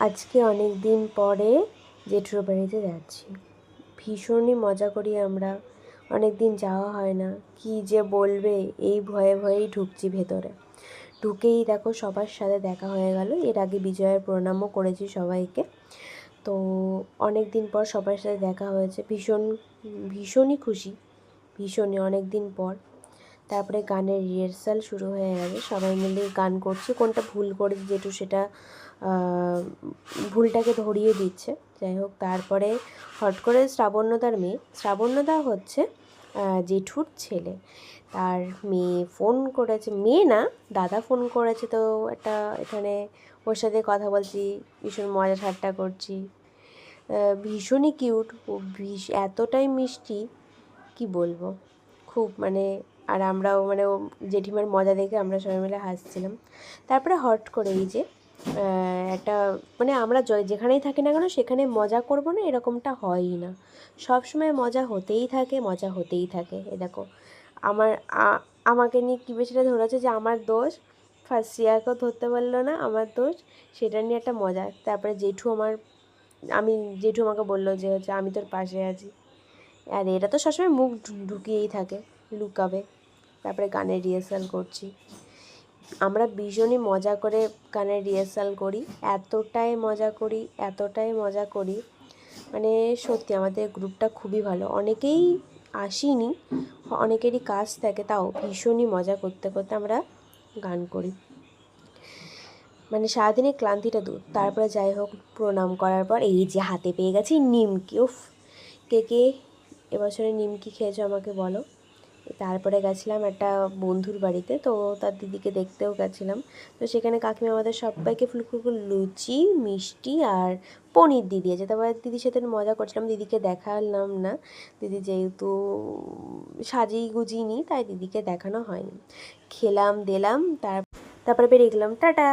আজকে অনেক দিন পরে জেঠুর বাড়িতে যাচ্ছি। ভীষণই মজা করি আমরা, অনেক দিন যাওয়া হয় না। কি যে বলবে এই ভয়ে ভয়েই ঢুকছি ভেতরে। ঢুকেই দেখো সবার সাথে দেখা হয়ে গেল। এর আগে বিজয়ের প্রণামও করেছি সবাইকে। তো অনেক দিন পর সবার সাথে দেখা হয়েছে, ভীষণই খুশি, ভীষণই অনেক দিন পর। তারপরে গানের রিহার্সাল শুরু হয়ে গেছে, সবাই মিলে গান করছি। কোনটা ভুল করেছি যেটু সেটা ভুলটাকে ধরিয়ে দিচ্ছে। যাই হোক, তারপরে হট করে শ্রাবণ্যদা হচ্ছে জেঠুর ছেলে। তার মেয়ে ফোন করেছে, মেয়ে না দাদা ফোন করেছে। তো একটা এখানে ওর সাথে কথা বলছি, ভীষণ মজা ঠাট্টা করছি। ভীষণই কিউট, ও এতটাই মিষ্টি কি বলবো, খুব মানে। আর আমরাও মানে ও জেঠিমার মজা দেখে আমরা সবাই মিলে হাসছিলাম। তারপরে হট করে এই যে একটা মানে আমরা যেখানেই থাকি না কেন সেখানে মজা করবো না এরকমটা হয়ই না। সব সময় মজা হতেই থাকে, মজা হতেই থাকে। এ দেখো আমার আমাকে নিয়ে কী বেশিটা ধরেছে যে আমার দোষ, ফার্স্ট শ্রেয়াকেও ধরতে পারলো না আমার দোষ, সেটা নিয়ে একটা মজা। তারপরে জেঠু আমাকে বললো যে হচ্ছে আমি তোর পাশে আছি। আর এটা তো সবসময় মুখ ঢুকিয়েই থাকে, লুকাবে। তারপরে গানের রিহার্সাল করছি, আমরা ভীষণই মজা করে গানের রিহার্সাল করি। এতটাই মজা করি মানে সত্যি আমাদের গ্রুপটা খুবই ভালো। অনেকেই আসেনি, অনেকেরই কাজ থাকে, তাও ভীষণই মজা করতে করতে আমরা গান করি, মানে সারাদিনের ক্লান্তিটা দূর। তারপরে যাই হোক, প্রণাম করার পর এই যে হাতে পেয়ে গেছি নিমকি। উফ, কে কে এবছরে নিমকি খেয়েছো আমাকে বলো। তারপরে গেছিলাম একটা বন্ধুর বাড়িতে, তো তার দিদিকে দেখতেও গেছিলাম। তো সেখানে কাকিমা আমাদের সবাইকে ফুলকো লুচি, মিষ্টি আর পনির দিয়ে দিয়েছে। তারপরে দিদির সাথে মজা করছিলাম, দিদিকে দেখালাম না, দিদি যেহেতু সাজিয়ে গুজিয়ে নি তাই দিদিকে দেখানো হয়নি। খেলাম দিলাম, তারপরে বেরিয়ে গেলাম, টাটা।